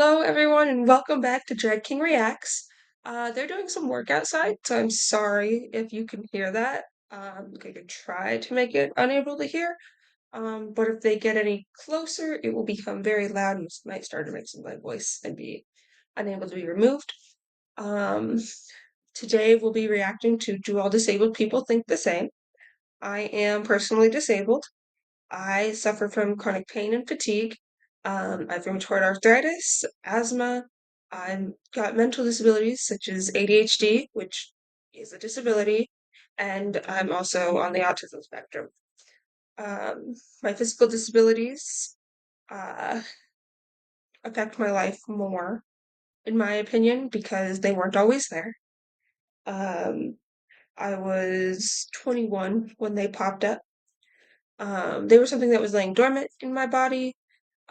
Hello, everyone, and welcome back to Drag King Reacts. They're doing some work outside, so I'm sorry if you can hear that. I'm going to try to make it unable to hear, but if they get any closer, it will become very loud and might start to mix with my voice and be unable to be removed. Um, Today we'll be reacting to Do All Disabled People Think the Same? I am personally disabled. I suffer from chronic pain and fatigue. I have rheumatoid arthritis, asthma. I've got mental disabilities such as ADHD, which is a disability, and I'm also on the autism spectrum. My physical disabilities uh, affect my life more, in my opinion, because they weren't always there. Um, I was 21 when they popped up. They were something that was laying dormant in my body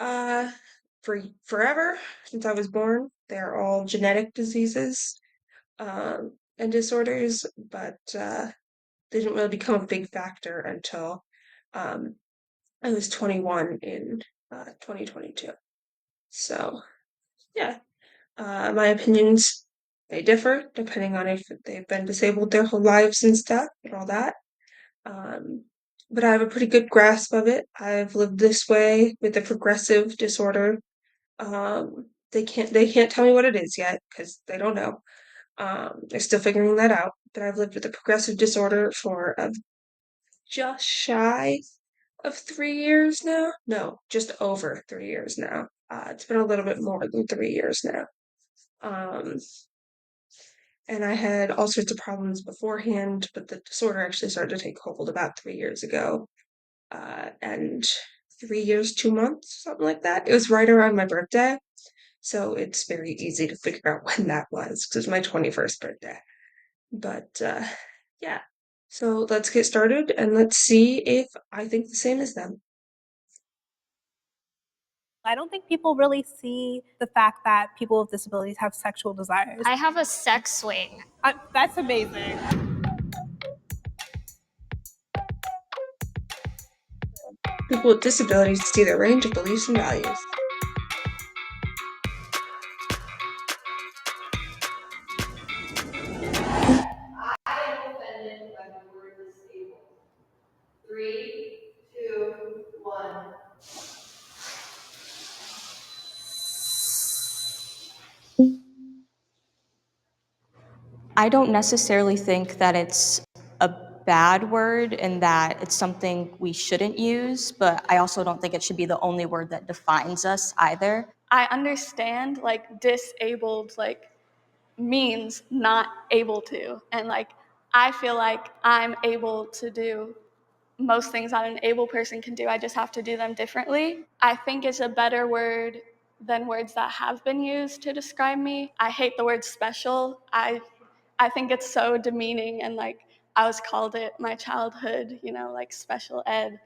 Uh, for forever since I was born. They're all genetic diseases and disorders, but they didn't really become a big factor until um, I was 21 in 2022. So, yeah, my opinions they differ depending on if they've been disabled their whole lives and stuff and all that. Um, but I have a pretty good grasp of it. I've lived this way with a progressive disorder. They can't tell me what it is yet because they don't know. They're still figuring that out. But I've lived with a progressive disorder for just shy of 3 years now. No, just over 3 years now. It's been a little bit more than 3 years now. Um, and I had all sorts of problems beforehand, but the disorder actually started to take hold about 3 years ago. And 3 years, 2 months, something like that. It was right around my birthday. So it's very easy to figure out when that was because it was my 21st birthday. But yeah. So let's get started and let's see if I think the same as them. I don't think people really see the fact that people with disabilities have sexual desires. I have a sex swing. That's amazing. People with disabilities see their range of beliefs and values. I am offended by the word disabled. 3, 2, 1. I don't necessarily think that it's a bad word and that it's something we shouldn't use, but I also don't think it should be the only word that defines us either. I understand like disabled like means not able to, and like I feel like I'm able to do most things that an able person can do. I just have to do them differently. I think it's a better word than words that have been used to describe me. I hate the word special. I think it's so demeaning, and like I was called it my childhood, like special ed.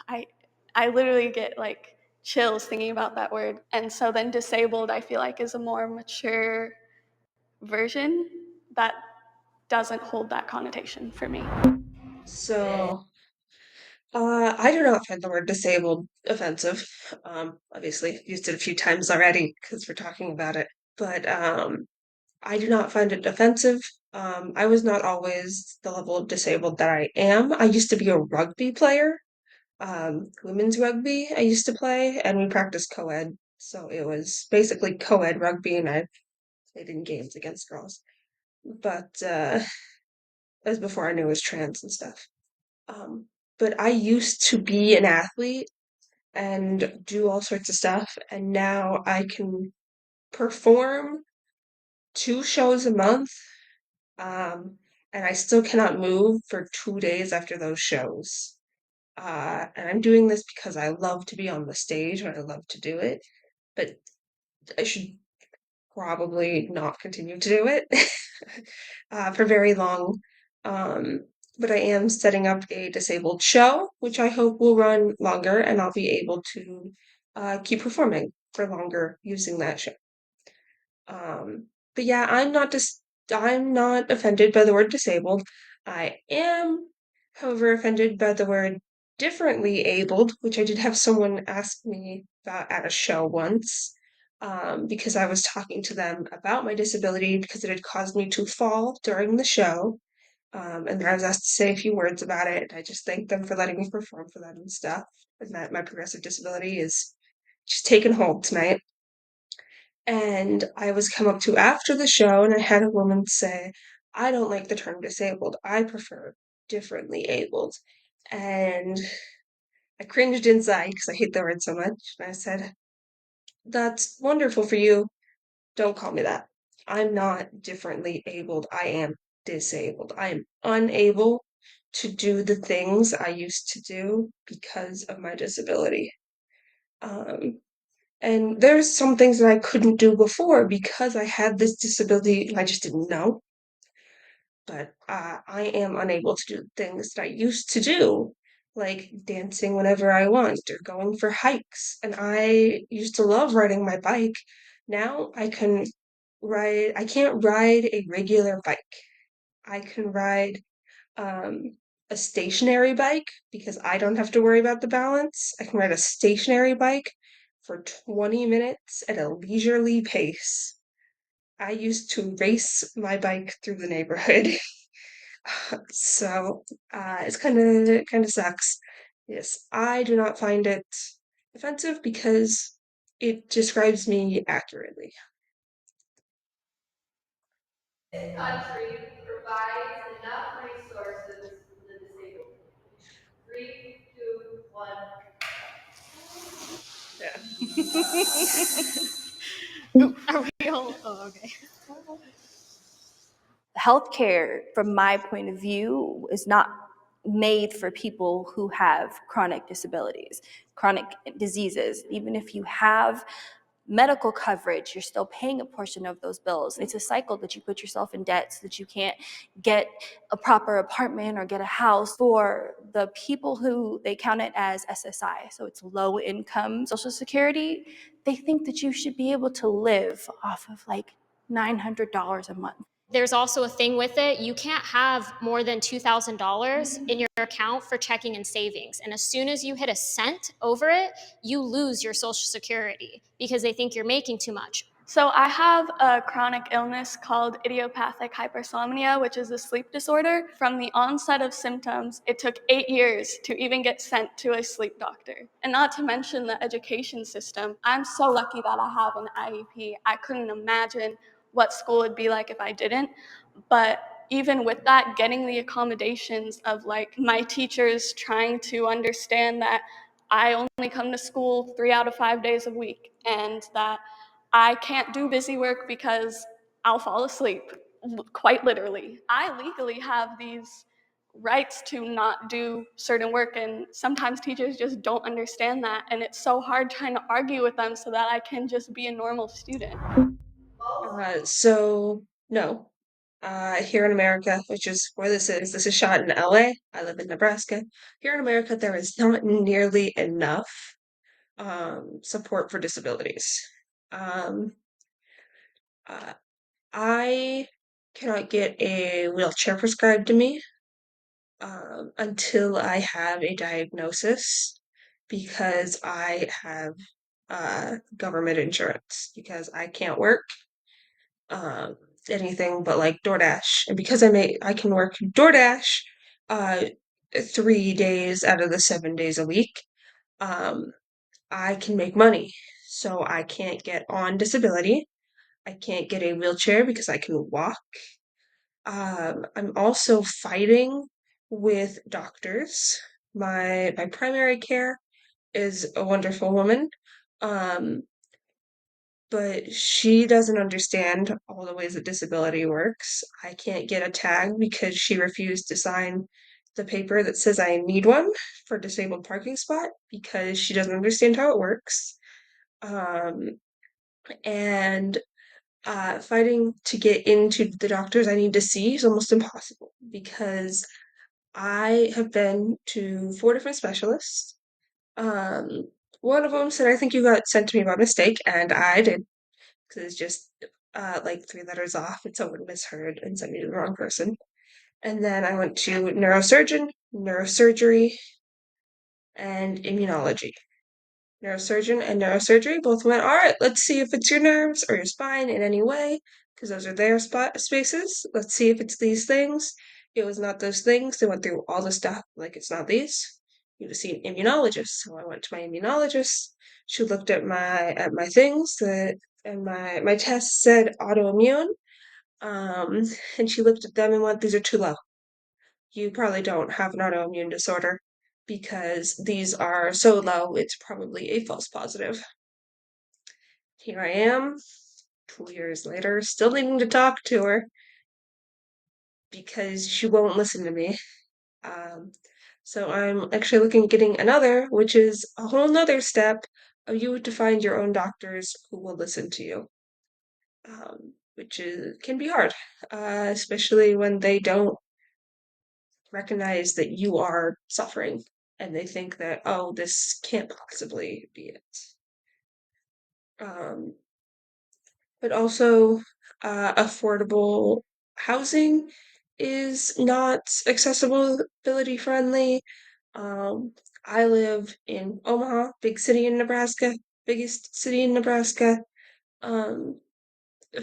I I literally get like chills thinking about that word. And so then disabled I feel like is a more mature version that doesn't hold that connotation for me. So I do not find the word disabled offensive. Obviously used it a few times already because we're talking about it. But I do not find it offensive. I was not always the level of disabled that I am. I used to be a rugby player, women's rugby I used to play, and we practiced co-ed. So it was basically co-ed rugby, and I played in games against girls. But that was before I knew I was trans and stuff. Um, but I used to be an athlete and do all sorts of stuff, and now I can perform 2 shows a month. And I still cannot move for 2 days after those shows. And I'm doing this because I love to be on the stage and I love to do it, but I should probably not continue to do it for very long. Um, but I am setting up a disabled show, which I hope will run longer and I'll be able to keep performing for longer using that show. But yeah, I'm not offended by the word disabled. I am, however, offended by the word differently abled, which I did have someone ask me about at a show once. because I was talking to them about my disability because it had caused me to fall during the show. And I was asked to say a few words about it. I just thanked them for letting me perform for them and stuff, and that my progressive disability is just taking hold tonight. And I was come up to after the show, and I had a woman say, I don't like the term disabled. I prefer differently abled. And I cringed inside because I hate the word so much. And I said, that's wonderful for you. Don't call me that. I'm not differently abled. I am disabled. I am unable to do the things I used to do because of my disability. Um, and there's some things that I couldn't do before because I had this disability and I just didn't know. But I am unable to do things that I used to do, like dancing whenever I want or going for hikes. And I used to love riding my bike. Now I can't ride a regular bike. I can ride um, a stationary bike because I don't have to worry about the balance. I can ride a stationary bike for 20 minutes at a leisurely pace. I used to race my bike through the neighborhood. So it's kind of sucks. Yes, I do not find it offensive because it describes me accurately. This country provides enough resources for the disabled. 3, 2, 1. Yeah. Are we all? Oh, okay. Healthcare, from my point of view, is not made for people who have chronic disabilities, chronic diseases. Even if you have medical coverage, you're still paying a portion of those bills. It's a cycle that you put yourself in debt so that you can't get a proper apartment or get a house. For the people who they count it as SSI, so it's low income Social Security, they think that you should be able to live off of like $900 a month. There's also a thing with it. You can't have more than $2,000 in your account for checking and savings. And as soon as you hit a cent over it, you lose your Social Security because they think you're making too much. So I have a chronic illness called idiopathic hypersomnia, which is a sleep disorder. From the onset of symptoms, it took 8 years to even get sent to a sleep doctor. And not to mention the education system. I'm so lucky that I have an IEP. I couldn't imagine what school would be like if I didn't. But even with that, getting the accommodations of like my teachers trying to understand that I only come to school 3 out of 5 days a week and that I can't do busy work because I'll fall asleep, quite literally. I legally have these rights to not do certain work, and sometimes teachers just don't understand that, and it's so hard trying to argue with them so that I can just be a normal student. So no. Here in America, which is where this is shot in LA. I live in Nebraska. Here in America, there is not nearly enough support for disabilities. Um, uh, I cannot get a wheelchair prescribed to me until I have a diagnosis because I have government insurance because I can't work um, anything but like DoorDash. And because I can work DoorDash uh, 3 days out of the 7 days a week, um, I can make money. So I can't get on disability. I can't get a wheelchair because I can walk. I'm also fighting with doctors. My primary care is a wonderful woman. Um, but she doesn't understand all the ways that disability works. I can't get a tag because she refused to sign the paper that says I need one for disabled parking spot because she doesn't understand how it works. Um, and fighting to get into the doctors I need to see is almost impossible because I have been to 4 different specialists. Um, one of them said, I think you got sent to me by mistake, and I did because it's just like 3 letters off, and someone misheard and sent me to the wrong person. And then I went to neurosurgeon, neurosurgery, and immunology. neurosurgeon and neurosurgery both went, all right, let's see if it's your nerves or your spine in any way, because those are their spaces. Let's see if it's these things. It was not those things. They went through all the stuff, like it's not these. You need to see an immunologist. So I went to my immunologist. She looked at my things that and my test said autoimmune. And she looked at them and went, these are too low. You probably don't have an autoimmune disorder because these are so low, it's probably a false positive. Here I am, 2 years later, still needing to talk to her because she won't listen to me. Um, so I'm actually looking at getting another, which is a whole nother step of you to find your own doctors who will listen to you, which can be hard, especially when they don't recognize that you are suffering and they think that, oh, this can't possibly be it. Um, but also, affordable housing is not accessibility friendly. I live in Omaha, big city in Nebraska, biggest city in Nebraska. Um,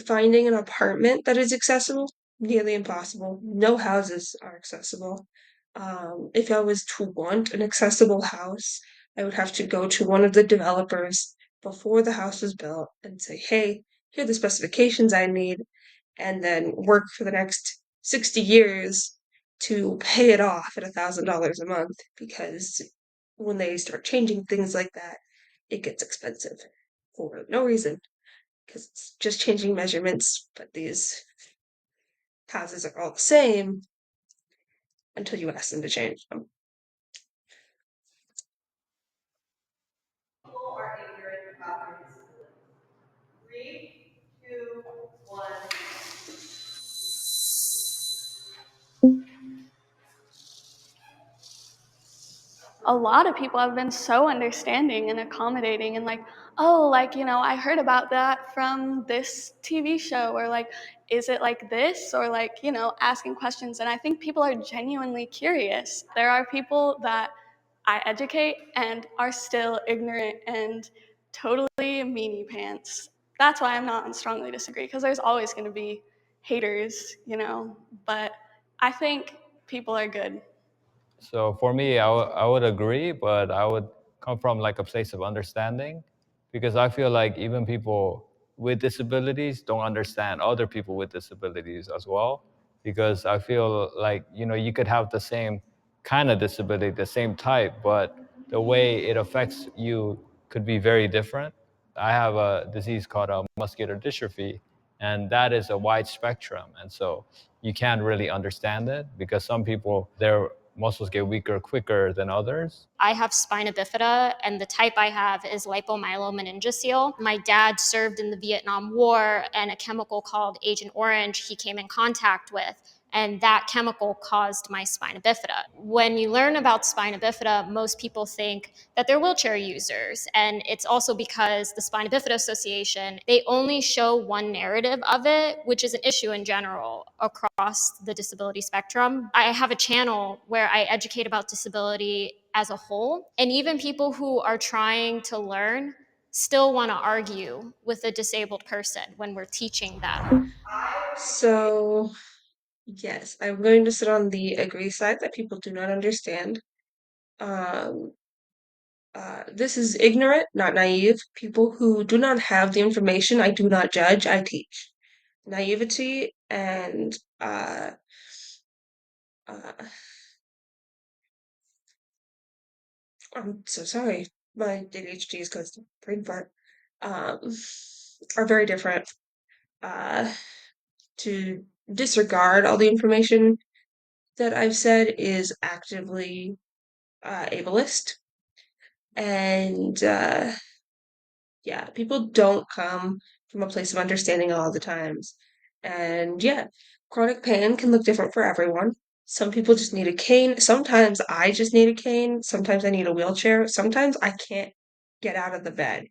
Finding an apartment that is accessible, nearly impossible. No houses are accessible. If I was to want an accessible house, I would have to go to one of the developers before the house was built and say, hey, here are the specifications I need, and then work for the next 60 years to pay it off at $1,000 a month, because when they start changing things like that, it gets expensive for no reason, because it's just changing measurements, but these houses are all the same until you ask them to change them. People are ignorant about their disability. 3, 2, 1. A lot of people have been so understanding and accommodating and like, oh, like, I heard about that from this TV show, or like, is it like this? Or like, asking questions. And I think people are genuinely curious. There are people that I educate and are still ignorant and totally meanie pants. That's why I'm not on strongly disagree, because there's always going to be haters, but I think people are good. So for me, I would agree, but I would come from like a place of understanding, because I feel like even people with disabilities don't understand other people with disabilities as well. Because I feel like, you could have the same kind of disability, the same type, but the way it affects you could be very different. I have a disease called muscular dystrophy, and that is a wide spectrum. And so you can't really understand it, because some people, their muscles get weaker quicker than others. I have spina bifida, and the type I have is lipomyelomeningocele. My dad served in the Vietnam War, and a chemical called Agent Orange he came in contact with, and that chemical caused my spina bifida. When you learn about spina bifida, most people think that they're wheelchair users, and it's also because the Spina Bifida Association, they only show one narrative of it, which is an issue in general across the disability spectrum. I have a channel where I educate about disability as a whole, and even people who are trying to learn still want to argue with a disabled person when we're teaching them. So, yes, I'm going to sit on the agree side that people do not understand. Um, this is ignorant, not naive. People who do not have the information, I do not judge, I teach. Naivety and uh, I'm so sorry, my ADHD is caused to brain fart, um, are very different. Uh, to disregard all the information that I've said is actively ableist. And yeah, people don't come from a place of understanding all the times. And yeah, chronic pain can look different for everyone. Some people just need a cane. Sometimes I just need a cane. Sometimes I need a wheelchair. Sometimes I can't get out of the bed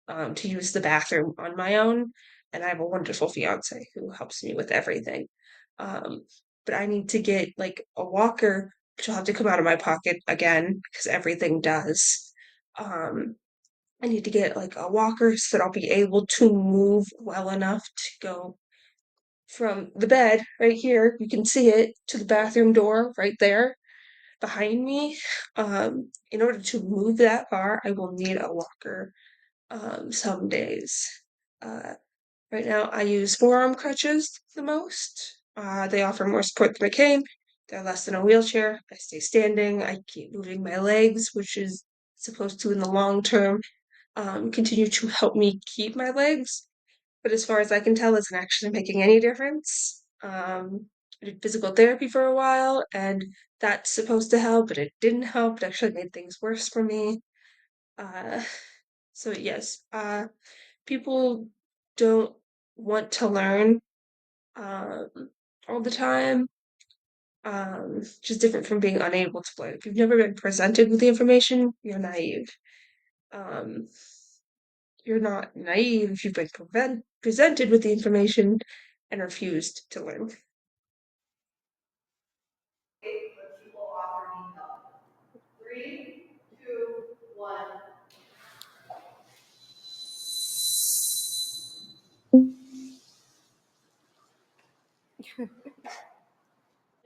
to use the bathroom on my own. And I have a wonderful fiance who helps me with everything. Um, but I need to get like a walker, which will have to come out of my pocket again because everything does. Um, I need to get like a walker so that I'll be able to move well enough to go from the bed right here, you can see it, to the bathroom door right there behind me. In order to move that far, I will need a walker some days. Uh, right now, I use forearm crutches the most. They offer more support than a cane. They're less than a wheelchair. I stay standing. I keep moving my legs, which is supposed to, in the long term, continue to help me keep my legs. But as far as I can tell, isn't actually making any difference. I did physical therapy for a while, and that's supposed to help, but it didn't help. It actually made things worse for me. Uh, so yes, people don't want to learn um, all the time. Which is different from being unable to learn. If you've never been presented with the information, you're naive. Um, you're not naive if you've been presented with the information and refused to learn. But people offer me help. 3, 2, 1.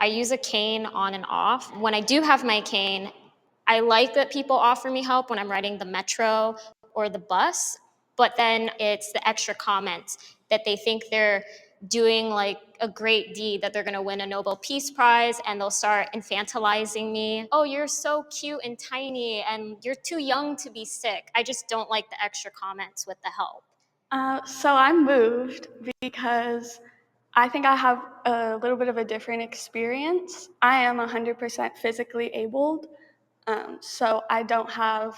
I use a cane on and off. When I do have my cane, I like that people offer me help when I'm riding the metro or the bus, but then it's the extra comments that they think they're doing like a great deed, that they're going to win a Nobel Peace Prize, and they'll start infantilizing me. Oh, you're so cute and tiny, and you're too young to be sick. I just don't like the extra comments with the help. So I moved because I think I have a little bit of a different experience. I am 100% physically abled, so I don't have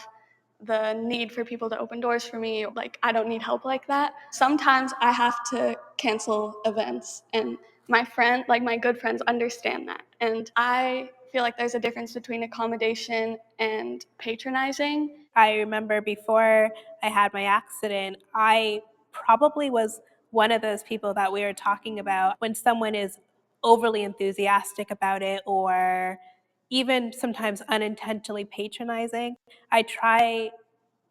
the need for people to open doors for me. Like, I don't need help like that. Sometimes I have to cancel events, and my good friends understand that. And I feel like there's a difference between accommodation and patronizing. I remember before I had my accident, I probably was one of those people that we were talking about when someone is overly enthusiastic about it or even sometimes unintentionally patronizing. I try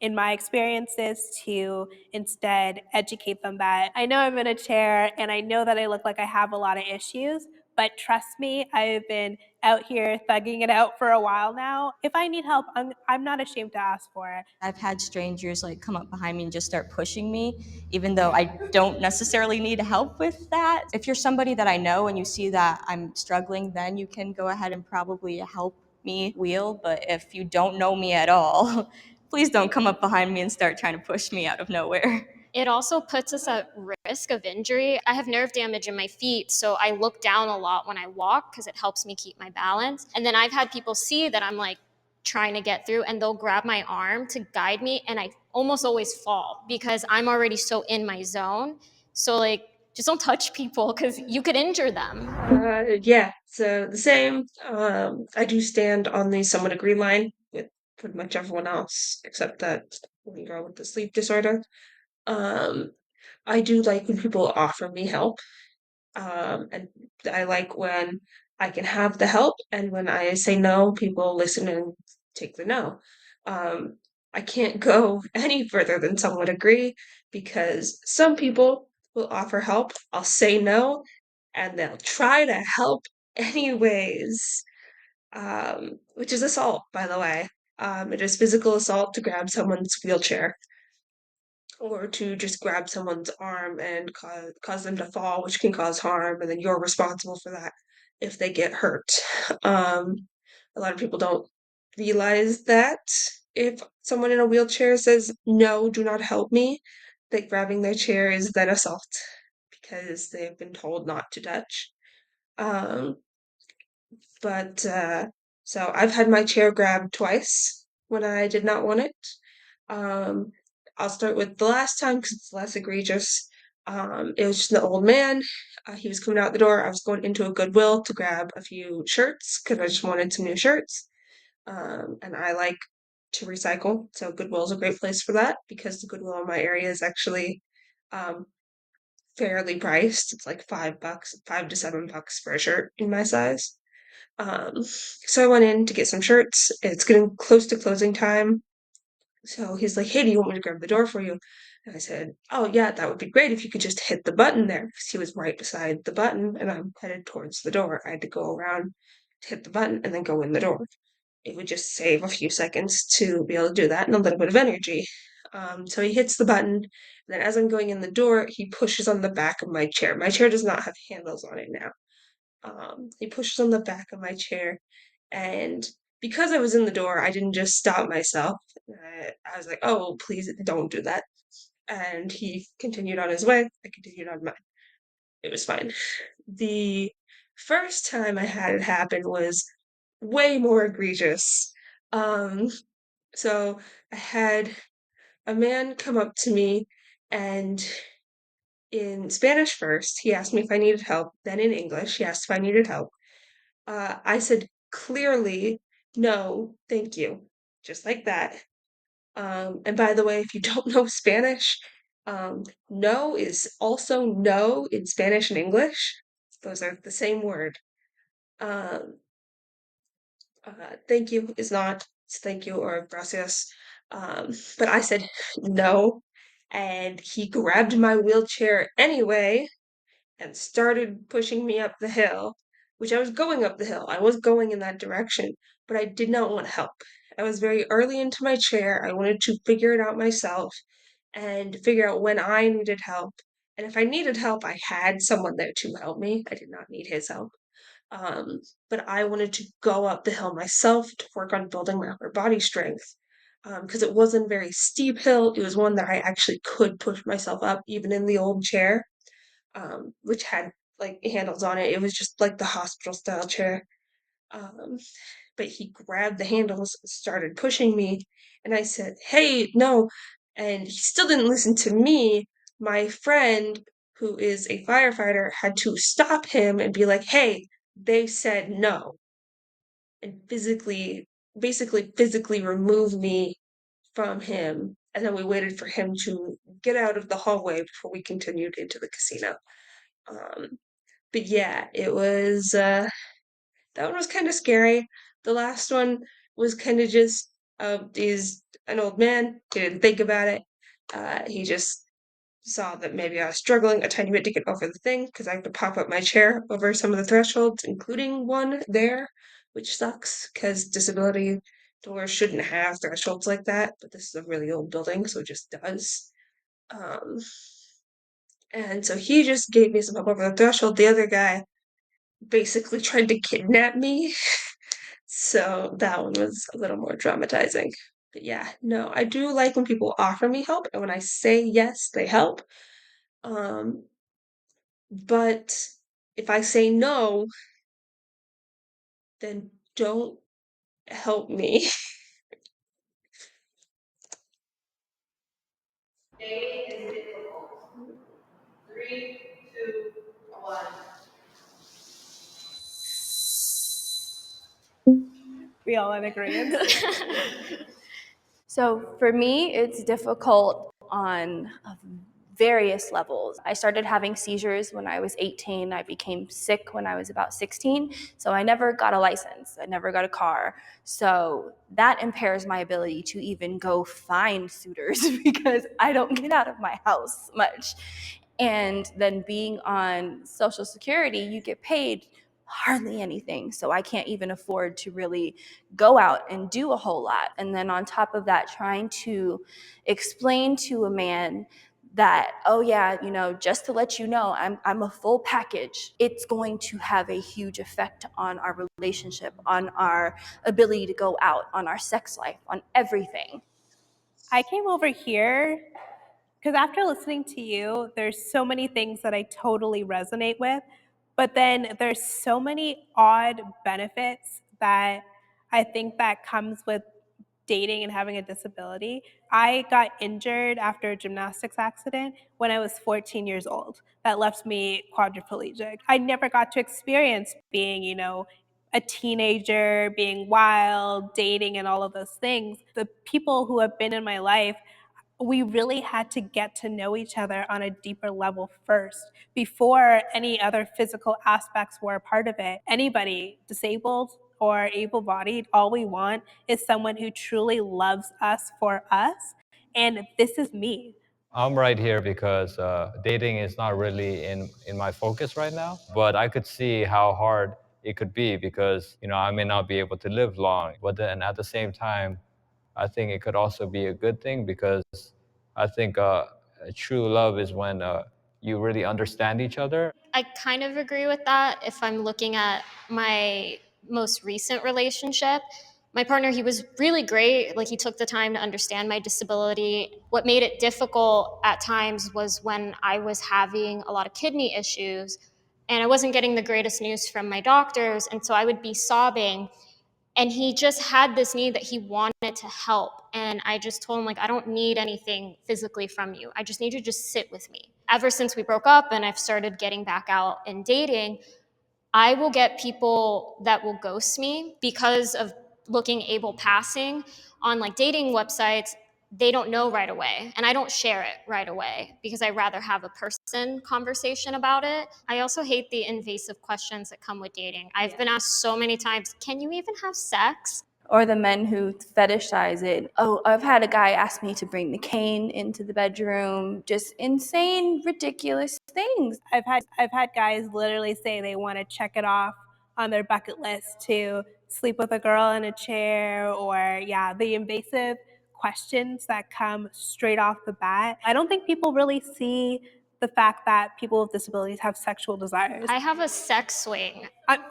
in my experiences to instead educate them that I know I'm in a chair and I know that I look like I have a lot of issues, but trust me, I've been out here thugging it out for a while now. If I need help, I'm not ashamed to ask for it. I've had strangers like come up behind me and just start pushing me, even though I don't necessarily need help with that. If you're somebody that I know and you see that I'm struggling, then you can go ahead and probably help me wheel. But if you don't know me at all, please don't come up behind me and start trying to push me out of nowhere. It also puts us at risk of injury. I have nerve damage in my feet, so I look down a lot when I walk because it helps me keep my balance. And then I've had people see that I'm like trying to get through, and they'll grab my arm to guide me, and I almost always fall because I'm already so in my zone. So like, just don't touch people because you could injure them. Yeah, so the same. I do stand on the somewhat agree line with pretty much everyone else, except that one girl with the sleep disorder. Um, I do like when people offer me help. And I like when I can have the help, and when I say no, people listen and take the no. Um, I can't go any further than somewhat agree because some people will offer help. I'll say no, and they'll try to help anyways, which is assault, by the way. It is physical assault to grab someone's wheelchair or to just grab someone's arm and cause them to fall, which can cause harm, and then you're responsible for that if they get hurt. Um, a lot of people don't realize that if someone in a wheelchair says, no, do not help me, that grabbing their chair is then assault because they've been told not to touch. Um, but so I've had my chair grabbed twice when I did not want it. Um, I'll start with the last time because it's less egregious. It was just an old man. He was coming out the door. I was going into a Goodwill to grab a few shirts because I just wanted some new shirts. And I like to recycle, so Goodwill is a great place for that because the Goodwill in my area is actually um, fairly priced. It's like $5, $5 to $7 for a shirt in my size. So I went in to get some shirts. It's getting close to closing time. So he's like, "Hey, do you want me to grab the door for you?" And I said, "Oh, yeah, that would be great if you could just hit the button there," because he was right beside the button and I'm headed towards the door. I had to go around, hit the button, and then go in the door. It would just save a few seconds to be able to do that and a little bit of energy. So he hits the button, and then as I'm going in the door, he pushes on the back of my chair. My chair does not have handles on it now. He pushes on the back of my chair, and because I was in the door, I didn't just stop myself. I was like, "Oh, please don't do that." And he continued on his way. I continued on mine. It was fine. The first time I had it happen was way more egregious. Um, so I had a man come up to me and in Spanish first, he asked me if I needed help. Then in English, he asked if I needed help. I said clearly, no, thank you. Just like that. And by the way, if you don't know Spanish, no is also no in Spanish and English. Those are the same word. Um, thank you is not it's thank you or gracias. But I said no, and he grabbed my wheelchair anyway and started pushing me up the hill, which I was going up the hill. I was going in that direction, but I did not want help. I was very early into my chair. I wanted to figure it out myself and figure out when I needed help. And if I needed help, I had someone there to help me. I did not need his help. Um, but I wanted to go up the hill myself to work on building my upper body strength. Because it wasn't a very steep hill. It was one that I actually could push myself up, even in the old chair, which had like handles on it. It was just like the hospital style chair. Um, but he grabbed the handles and started pushing me, and I said, "Hey, no." And he still didn't listen to me. My friend, who is a firefighter, had to stop him and be like, "Hey, they said no." And basically physically remove me from him. And then we waited for him to get out of the hallway before we continued into the casino. Um, but yeah, it was that one was kind of scary. The last one was kind of just he's an old man. He didn't think about it. He just saw that maybe I was struggling a tiny bit to get over the thing because I have to pop up my chair over some of the thresholds, including one there, which sucks because disability doors shouldn't have thresholds like that. But this is a really old building, so it just does. Um, and so he just gave me some help over the threshold. The other guy basically tried to kidnap me. So that one was a little more dramatizing. But yeah, no, I do like when people offer me help, and when I say yes, they help. Um, but if I say no, then don't help me. A is difficult. 3, 2, 1. We all in agreement. So for me, it's difficult on various levels. I started having seizures when I was 18. I became sick when I was about 16. So I never got a license. I never got a car. So that impairs my ability to even go find suitors because I don't get out of my house much. And then being on Social Security, you get paid hardly anything. So I can't even afford to really go out and do a whole lot. And then on top of that, trying to explain to a man that, oh yeah, just to let you know, I'm a full package. It's going to have a huge effect on our relationship, on our ability to go out, on our sex life, on everything. I came over here because after listening to you, there's so many things that I totally resonate with, but then there's so many odd benefits that I think that comes with dating and having a disability. I got injured after a gymnastics accident when I was 14 years old. That left me quadriplegic. I never got to experience being, a teenager, being wild, dating, and all of those things. The people who have been in my life, we really had to get to know each other on a deeper level first before any other physical aspects were a part of it. Anybody disabled, or able bodied, all we want is someone who truly loves us for us. And this is me. I'm right here because dating is not really in my focus right now, but I could see how hard it could be because, I may not be able to live long. But then at the same time, I think it could also be a good thing because I think true love is when you really understand each other. I kind of agree with that. If I'm looking at my most recent relationship, my partner, he was really great. Like, he took the time to understand my disability. What made it difficult at times was when I was having a lot of kidney issues and I wasn't getting the greatest news from my doctors. And so I would be sobbing, and he just had this need that he wanted to help. And I just told him, like, I don't need anything physically from you. I just need you to just sit with me. Ever since we broke up and I've started getting back out and dating, I will get people that will ghost me because of looking able passing on like dating websites. They don't know right away, and I don't share it right away because I rather have a person conversation about it. I also hate the invasive questions that come with dating. I've been asked so many times, can you even have sex? Or the men who fetishize it. Oh, I've had a guy ask me to bring the cane into the bedroom. Just insane, ridiculous things. I've had guys literally say they want to check it off on their bucket list to sleep with a girl in a chair, or the invasive questions that come straight off the bat. I don't think people really see the fact that people with disabilities have sexual desires. I have a sex swing.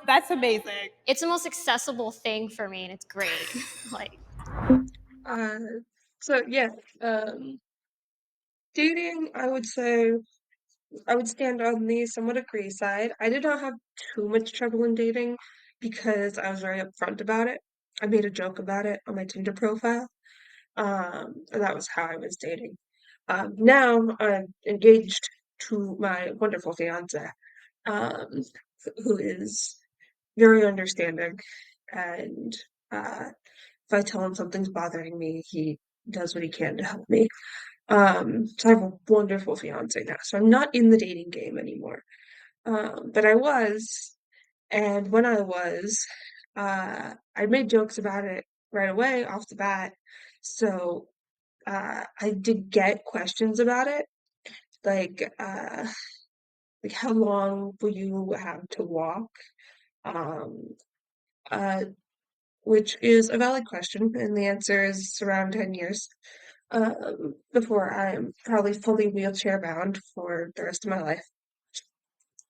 That's amazing. It's the most accessible thing for me, and it's great. Like, Uh, so yeah, dating, I would say I would stand on the somewhat agree side. I did not have too much trouble in dating because I was very upfront about it. I made a joke about it on my Tinder profile, and that was how I was dating. Now I'm engaged to my wonderful fiance, um, who is very understanding, and if I tell him something's bothering me, he does what he can to help me. So I have a wonderful fiance now, so I'm not in the dating game anymore. But I was, and when I was, I made jokes about it right away off the bat. So I did get questions about it, like how long will you have to walk? Um, uh, which is a valid question, and the answer is around 10 years. Before I'm probably fully wheelchair bound for the rest of my life,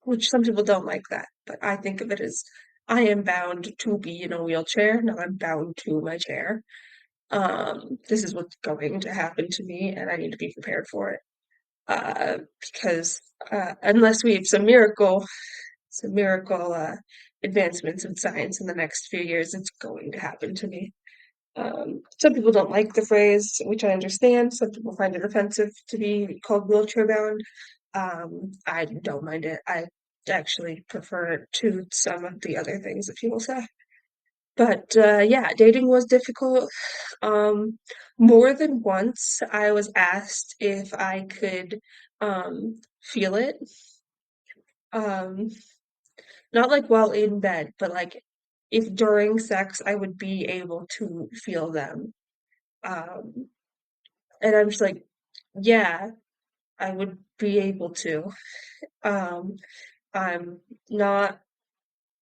which some people don't like that, but I think of it as I am bound to be in a wheelchair, now I'm bound to my chair. This is what's going to happen to me, and I need to be prepared for it. Because unless we have some miracle advancements in science in the next few years, it's going to happen to me. Some people don't like the phrase, which I understand. Some people find it offensive to be called wheelchair bound. I don't mind it. I actually prefer it to some of the other things that people say. But yeah, dating was difficult. More than once, I was asked if I could feel it. Um, Not like while in bed, but like if during sex I would be able to feel them. Um, and I'm just like, yeah, I would be able to. Um, I'm not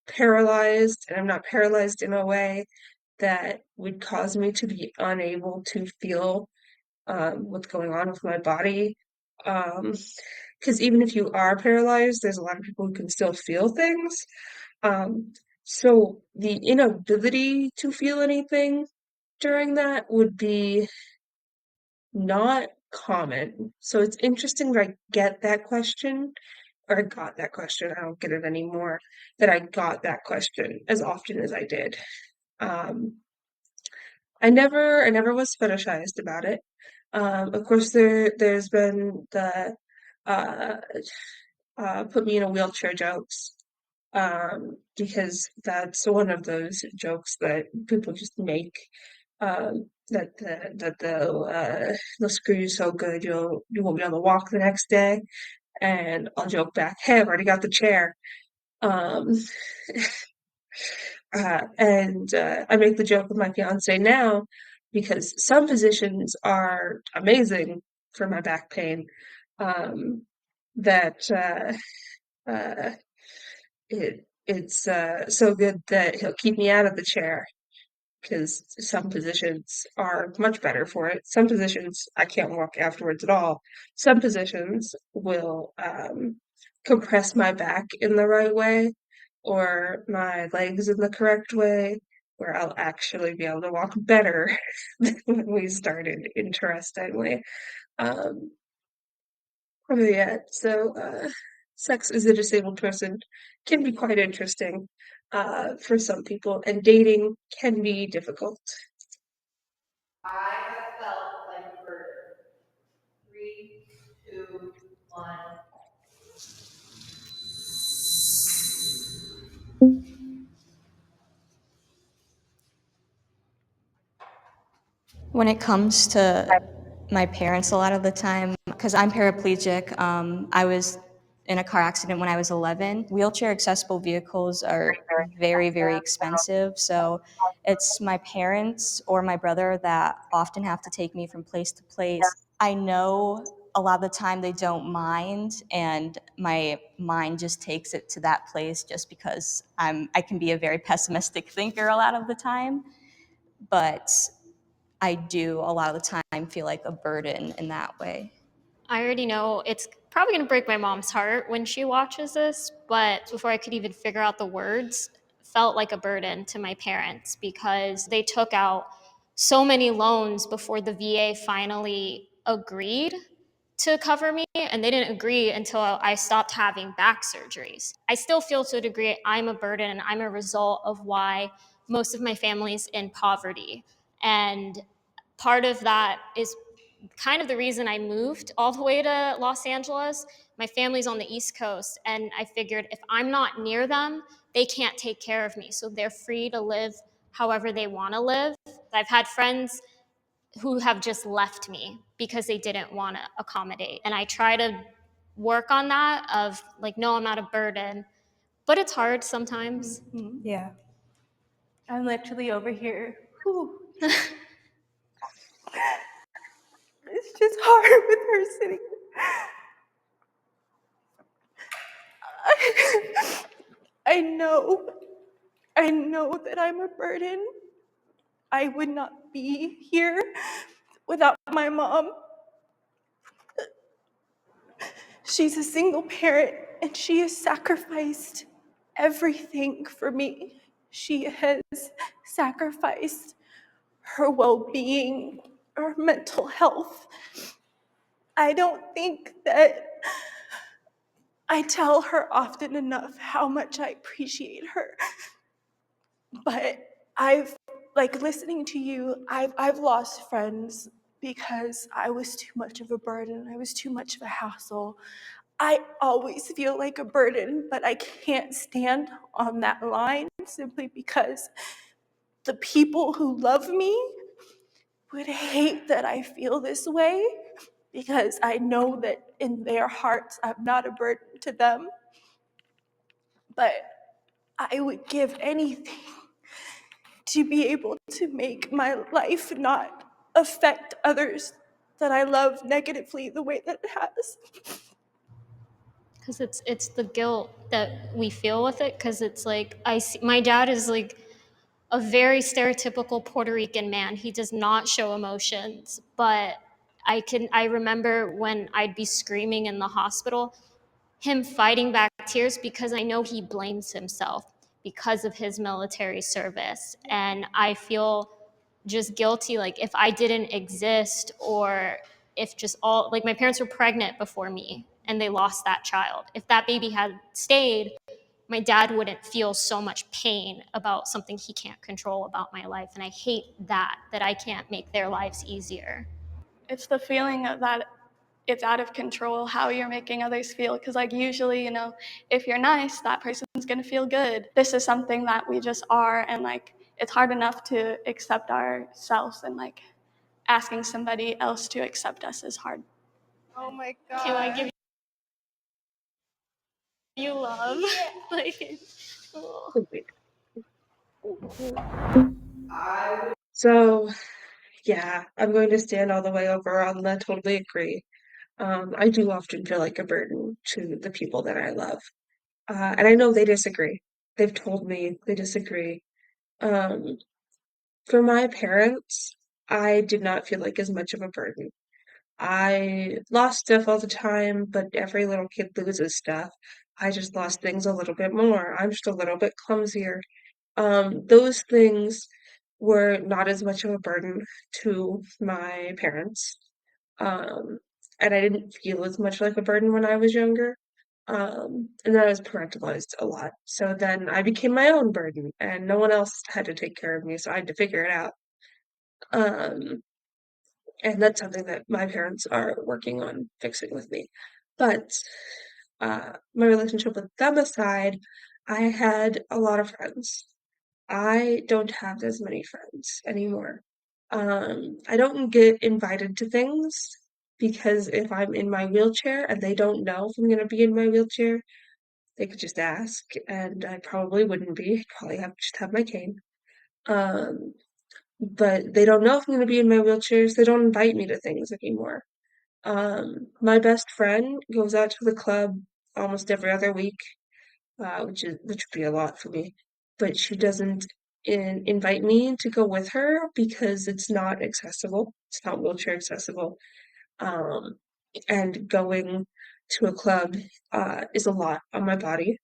paralyzed, and I'm not paralyzed in a way that would cause me to be unable to feel what's going on with my body. Because even if you are paralyzed, there's a lot of people who can still feel things. Um, so the inability to feel anything during that would be not common. So it's interesting that I get that question, or I got that question. I don't get it anymore. That I got that question as often as I did. Um, I never was fetishized about it. Of course, there's been the uh, put me in a wheelchair jokes, because that's one of those jokes that people just make. That they'll screw you so good you won't be able to walk the next day, and I'll joke back, "Hey, I've already got the chair." Um, And I make the joke with my fiance now because some positions are amazing for my back pain. That uh, it's so good that he'll keep me out of the chair because some positions are much better for it. Some positions I can't walk afterwards at all. Some positions will compress my back in the right way or my legs in the correct way, where I'll actually be able to walk better than when we started, interestingly. Um, but yeah, so sex as a disabled person can be quite interesting for some people, and dating can be difficult. I have felt like a bird. 3, 2, 1. When it comes to my parents, a lot of the time, because I'm paraplegic, I was in a car accident when I was 11. Wheelchair accessible vehicles are very, very expensive. So it's my parents or my brother that often have to take me from place to place. I know a lot of the time they don't mind, and my mind just takes it to that place just because I can be a very pessimistic thinker a lot of the time. But I do a lot of the time feel like a burden in that way. I already know it's probably going to break my mom's heart when she watches this, but before I could even figure out the words, felt like a burden to my parents because they took out so many loans before the VA finally agreed to cover me, and they didn't agree until I stopped having back surgeries. I still feel to a degree I'm a burden and I'm a result of why most of my family's in poverty. And part of that is kind of the reason I moved all the way to Los Angeles. My family's on the East Coast, and I figured if I'm not near them, they can't take care of me. So they're free to live however they want to live. I've had friends who have just left me because they didn't want to accommodate. And I try to work on that of like, no, I'm not a burden. But it's hard sometimes. Yeah. I'm literally over here. Whew. It's just hard with her sitting. I know that I'm a burden. I would not be here without my mom. She's a single parent and she has sacrificed everything for me. She has sacrificed her well-being, her mental health. I don't think that I tell her often enough how much I appreciate her. But listening to you, I've lost friends because I was too much of a burden. I was too much of a hassle. I always feel like a burden, but I can't stand on that line simply because the people who love me would hate that I feel this way because I know that in their hearts I'm not a burden to them. But I would give anything to be able to make my life not affect others that I love negatively the way that it has. Because it's the guilt that we feel with it. Because it's like I see, my dad is like a very stereotypical Puerto Rican man. He does not show emotions, but I remember when I'd be screaming in the hospital, him fighting back tears because I know he blames himself because of his military service. And I feel just guilty, like if I didn't exist, or if just all, like my parents were pregnant before me and they lost that child. If that baby had stayed, my dad wouldn't feel so much pain about something he can't control about my life. And I hate that I can't make their lives easier. It's the feeling of that it's out of control how you're making others feel. Because, like, usually, if you're nice, that person's going to feel good. This is something that we just are. And, like, it's hard enough to accept ourselves. And, like, asking somebody else to accept us is hard. Oh my God. Can I give you love? Like, oh. So, yeah, I'm going to stand all the way over on the totally agree. I do often feel like a burden to the people that I love. And I know they disagree. They've told me they disagree. Um, for my parents, I did not feel like as much of a burden. I lost stuff all the time, but every little kid loses stuff. I just lost things a little bit more. I'm just a little bit clumsier. Those things were not as much of a burden to my parents. Um, and I didn't feel as much like a burden when I was younger. And then I was parentalized a lot. So then I became my own burden, and no one else had to take care of me, so I had to figure it out. Um, and that's something that my parents are working on fixing with me. But my relationship with them aside, I had a lot of friends. I don't have as many friends anymore. I don't get invited to things because if I'm in my wheelchair and they don't know if I'm gonna be in my wheelchair, they could just ask, and I probably wouldn't be. I'd probably just have my cane. Um, but they don't know if I'm gonna be in my wheelchair, so they don't invite me to things anymore. My best friend goes out to the club almost every other week, which would be a lot for me. But she doesn't invite me to go with her because it's not accessible. It's not wheelchair accessible. Um, and going to a club is a lot on my body.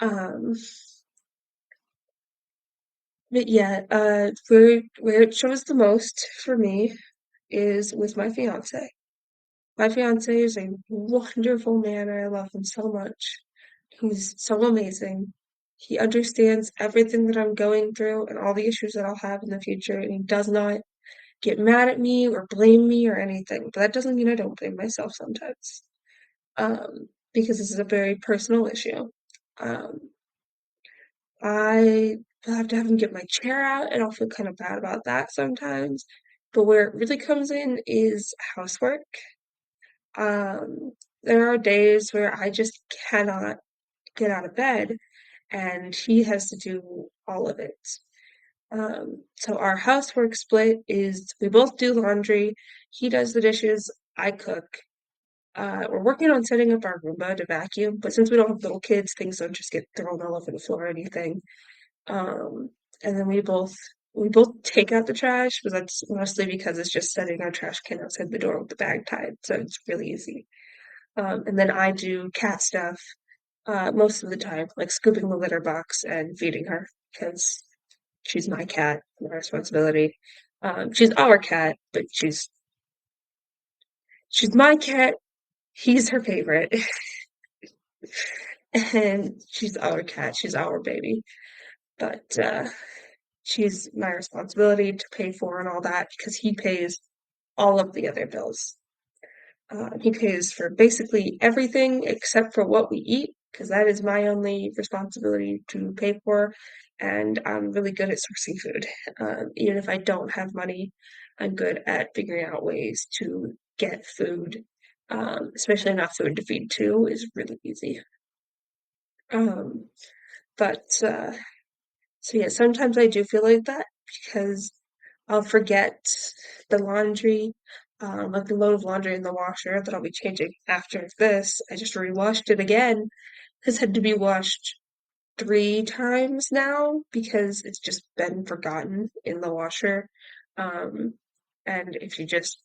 Um, but yeah, where it shows the most for me is with my fiance. My fiance is a wonderful man, and I love him so much. He's so amazing. He understands everything that I'm going through and all the issues that I'll have in the future, and he does not get mad at me or blame me or anything. But that doesn't mean I don't blame myself sometimes, because this is a very personal issue. Um, I have to have him get my chair out, and I'll feel kind of bad about that sometimes. But where it really comes in is housework. Um, there are days where I just cannot get out of bed, and he has to do all of it. So our housework split is we both do laundry, he does the dishes, I cook. We're working on setting up our Roomba to vacuum, but since we don't have little kids, things don't just get thrown all over the floor or anything. Um, and then we both take out the trash, but that's mostly because it's just setting our trash can outside the door with the bag tied, so it's really easy. And then I do cat stuff most of the time, like scooping the litter box and feeding her because she's my cat, my responsibility. She's our cat, but she's my cat. He's her favorite, and she's our cat. She's our baby, but she's my responsibility to pay for and all that because he pays all of the other bills. He pays for basically everything except for what we eat, because that is my only responsibility to pay for, and I'm really good at sourcing food. Even if I don't have money, I'm good at figuring out ways to get food, especially enough food to feed two is really easy. Um, but so yeah, sometimes I do feel like that because I'll forget the laundry, like the load of laundry in the washer that I'll be changing after this. I just rewashed it again. Has had to be washed 3 times now because it's just been forgotten in the washer. Um, and if you just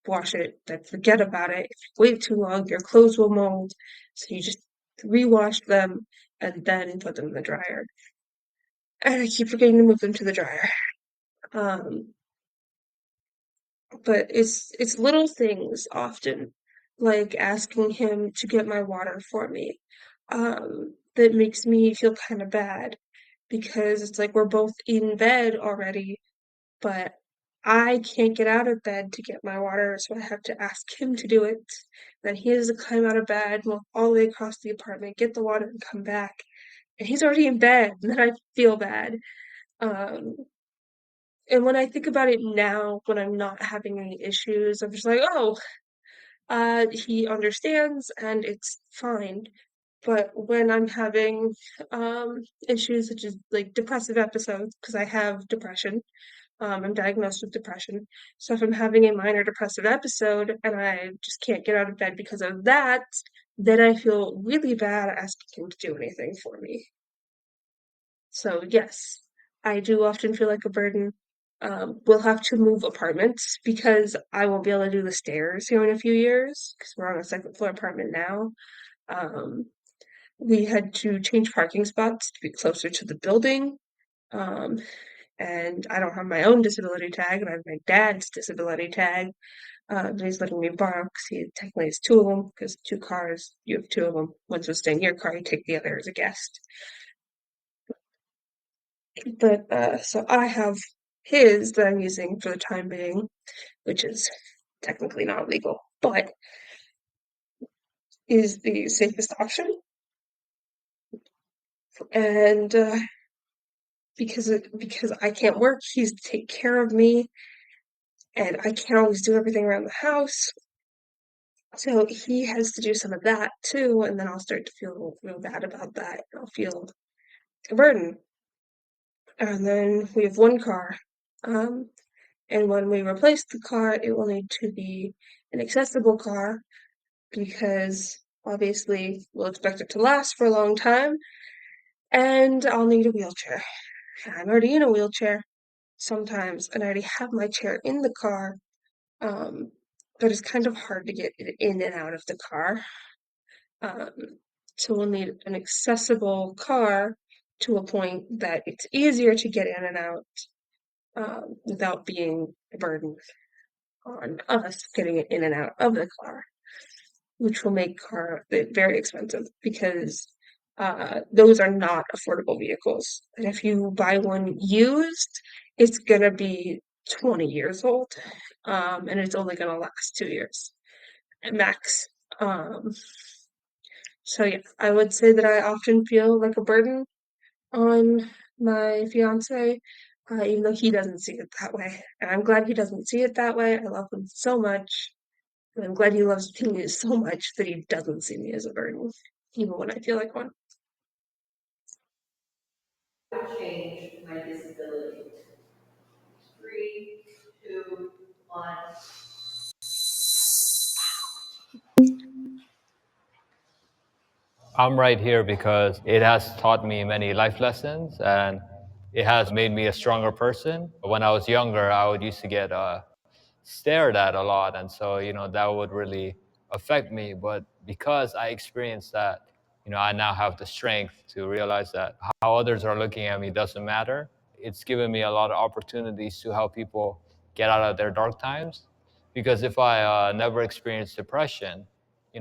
wash it, then forget about it. If you wait too long, your clothes will mold. So you just rewash them and then put them in the dryer. And I keep forgetting to move them to the dryer. Um, but it's little things often, like asking him to get my water for me, that makes me feel kind of bad because it's like we're both in bed already, but I can't get out of bed to get my water, so I have to ask him to do it. Then he has to climb out of bed, walk all the way across the apartment, get the water, and come back. And he's already in bed, and then I feel bad. Um, and when I think about it now, when I'm not having any issues, I'm just like, oh, he understands and it's fine. But when I'm having issues such as like depressive episodes, because I have depression, I'm diagnosed with depression. So if I'm having a minor depressive episode and I just can't get out of bed because of that, then I feel really bad asking him to do anything for me. So yes, I do often feel like a burden. We'll have to move apartments because I won't be able to do the stairs here in a few years because we're on a second floor apartment now. Um, we had to change parking spots to be closer to the building. Um, and I don't have my own disability tag, and I have my dad's disability tag. And he's letting me borrow because he technically has two of them because two cars, you have two of them. One's will stay in your car, you take the other as a guest. But so I have his that I'm using for the time being, which is technically not legal, but is the safest option. And because I can't work, he's to take care of me, and I can't always do everything around the house. So he has to do some of that too, and then I'll start to feel real bad about that. I'll feel a burden. And then we have one car. And when we replace the car, it will need to be an accessible car because obviously we'll expect it to last for a long time, and I'll need a wheelchair. And I'm already in a wheelchair sometimes, and I already have my chair in the car, but it's kind of hard to get it in and out of the car. Um, so we'll need an accessible car to a point that it's easier to get in and out without being a burden on us getting it in and out of the car, which will make it very expensive because those are not affordable vehicles. And if you buy one used, it's gonna be 20 years old, and it's only gonna last 2 years at max. Um, so yeah, I would say that I often feel like a burden on my fiance, even though he doesn't see it that way. And I'm glad he doesn't see it that way. I love him so much. And I'm glad he loves me so much that he doesn't see me as a burden, even when I feel like one. Change my disability. 3, 2, 1. I'm right here because it has taught me many life lessons and it has made me a stronger person. When I was younger, I would used to get stared at a lot, and so that would really affect me. But because I experienced that, I now have the strength to realize that how others are looking at me doesn't matter. It's given me a lot of opportunities to help people get out of their dark times. Because if I never experienced depression,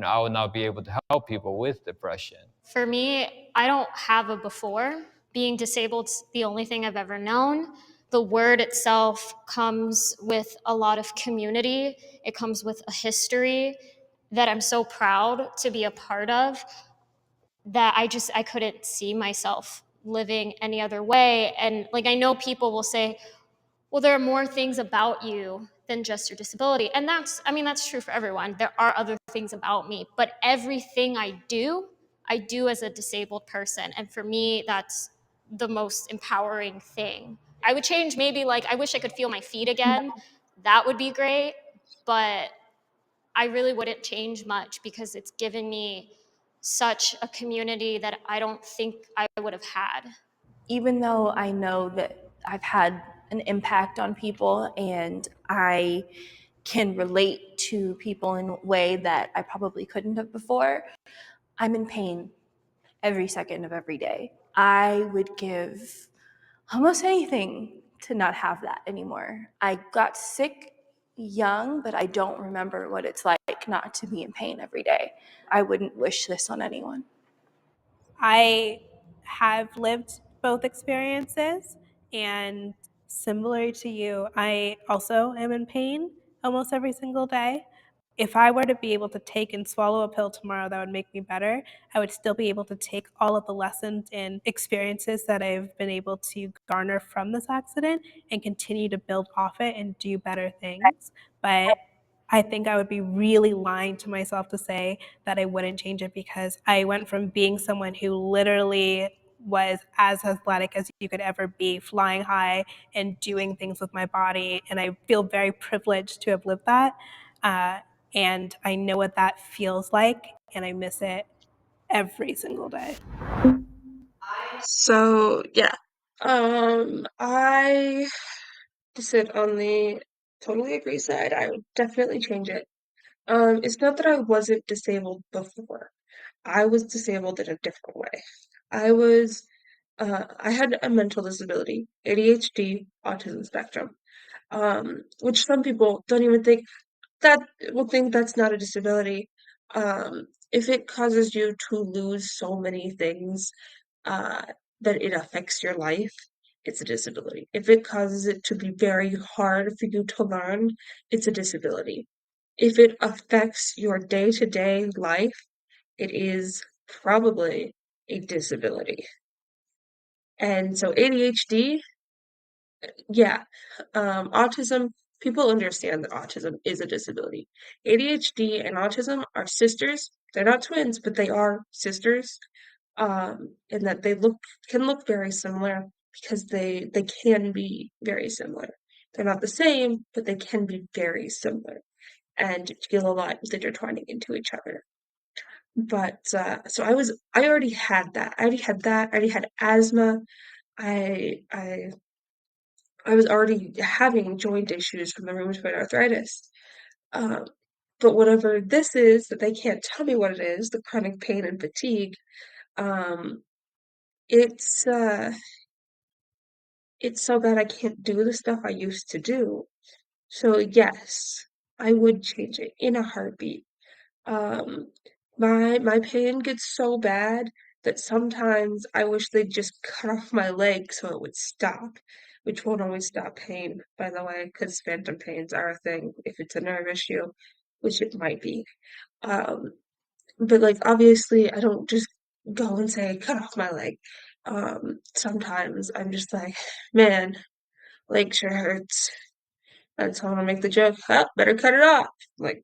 I would not be able to help people with depression. For me, I don't have a before. Being disabled's the only thing I've ever known. The word itself comes with a lot of community. It comes with a history that I'm so proud to be a part of, that I couldn't see myself living any other way. And like, I know people will say, well, there are more things about you than just your disability. And that's true for everyone. There are other things about me, but everything I do as a disabled person. And for me, that's the most empowering thing. I would change, maybe, like, I wish I could feel my feet again. That would be great. But I really wouldn't change much because it's given me such a community that I don't think I would have had. Even though I know that I've had an impact on people and I can relate to people in a way that I probably couldn't have before, I'm in pain every second of every day. I would give almost anything to not have that anymore. I got sick young, but I don't remember what it's like not to be in pain every day. I wouldn't wish this on anyone. I have lived both experiences, and similar to you, I also am in pain almost every single day. If I were to be able to take and swallow a pill tomorrow that would make me better, I would still be able to take all of the lessons and experiences that I've been able to garner from this accident and continue to build off it and do better things. But I think I would be really lying to myself to say that I wouldn't change it, because I went from being someone who literally was as athletic as you could ever be, flying high and doing things with my body. And I feel very privileged to have lived that. Uh, and I know what that feels like, and I miss it every single day. So yeah, I to sit on the totally agree side. I would definitely change it. It's not that I wasn't disabled before. I was disabled in a different way. I had a mental disability, ADHD, autism spectrum, which some people don't even think that will think that's not a disability. If it causes you to lose so many things, uh, that it affects your life, it's a disability. If it causes it to be very hard for you to learn, it's a disability. If it affects your day-to-day life, it is probably a disability. And so ADHD, yeah, autism, people understand that autism is a disability. ADHD and autism are sisters. They're not twins, but they are sisters. And that they can look very similar because they can be very similar. They're not the same, but they can be very similar and feel a lot as intertwining into each other. But so I already had that. I already had that. I already had asthma. I I I was already having joint issues from the rheumatoid arthritis. Um, but whatever this is that they can't tell me what it is, the chronic pain and fatigue, um, it's it's so bad I can't do the stuff I used to do. So yes, I would change it in a heartbeat. Um, my pain gets so bad that sometimes I wish they'd just cut off my leg so it would stop, which won't always stop pain, by the way, because phantom pains are a thing if it's a nerve issue, which it might be. Um, but like obviously I don't just go and say cut off my leg. Sometimes I'm just like, man, leg sure hurts. And so I'm gonna make the joke, huh, better cut it off. Like,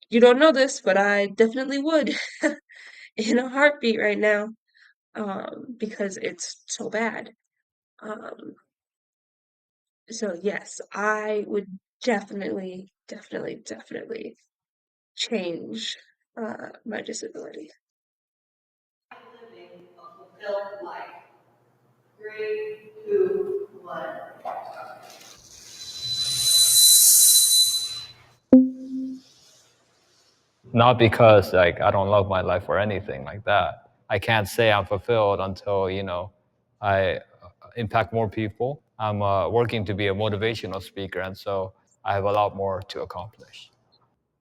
you don't know this, but I definitely would in a heartbeat right now, because it's so bad. Um, so yes, I would definitely change my disability. Living a fulfilled life. 3, 2, 1. Not because like I don't love my life or anything like that. I can't say I'm fulfilled until I impact more people. I'm working to be a motivational speaker, and so I have a lot more to accomplish.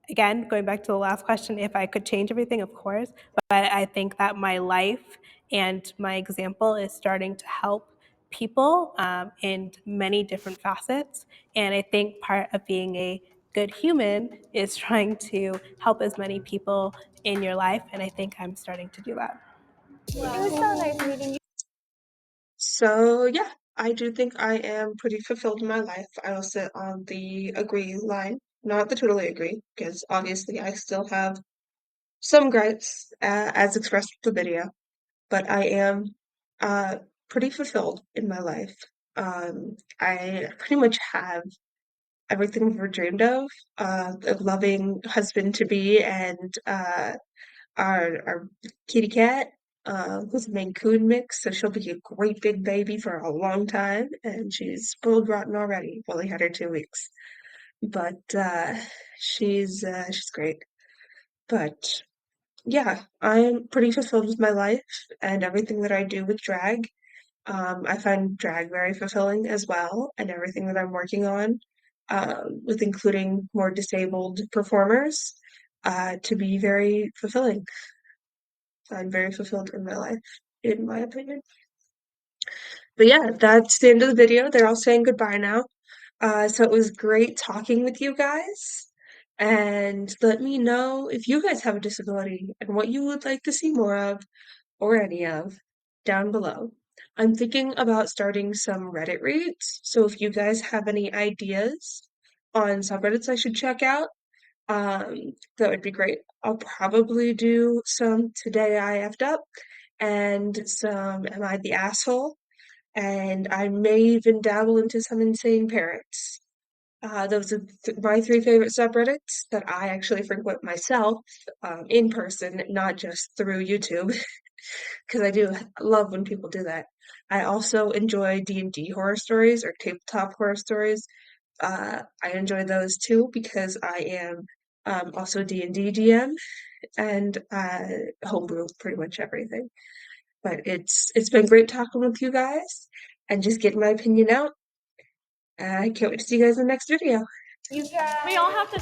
Again, going back to the last question, if I could change everything, of course, but I think that my life and my example is starting to help people in many different facets. And I think part of being a good human is trying to help as many people in your life. And I think I'm starting to do that. It was so nice meeting you. So yeah, I do think I am pretty fulfilled in my life. I will sit on the agree line, not the totally agree, because obviously I still have some gripes as expressed with the video, but I am uh, pretty fulfilled in my life. I pretty much have everything I've ever dreamed of, a loving husband to be, and our kitty cat, who's a Maine Coon mix, so she'll be a great big baby for a long time, and she's spoiled rotten already. Only had her 2 weeks, but she's great. But yeah, I'm pretty fulfilled with my life and everything that I do with drag. I find drag very fulfilling as well, and everything that I'm working on, with including more disabled performers, to be very fulfilling. I'm very fulfilled in my life, in my opinion. But yeah, that's the end of the video. They're all saying goodbye now. So it was great talking with you guys. And let me know if you guys have a disability and what you would like to see more of or any of down below. I'm thinking about starting some Reddit reads. So if you guys have any ideas on subreddits I should check out, that would be great. I'll probably do some Today I Effed Up and some Am I the Asshole? And I may even dabble into some Insane Parents. Those are my three favorite subreddits that I actually frequent myself, in person, not just through YouTube, because I do love when people do that. I also enjoy D&D horror stories or tabletop horror stories. I enjoy those too because I am also D&D DM and homebrew pretty much everything. But it's been great talking with you guys and just getting my opinion out. I can't wait to see you guys in the next video. We all have to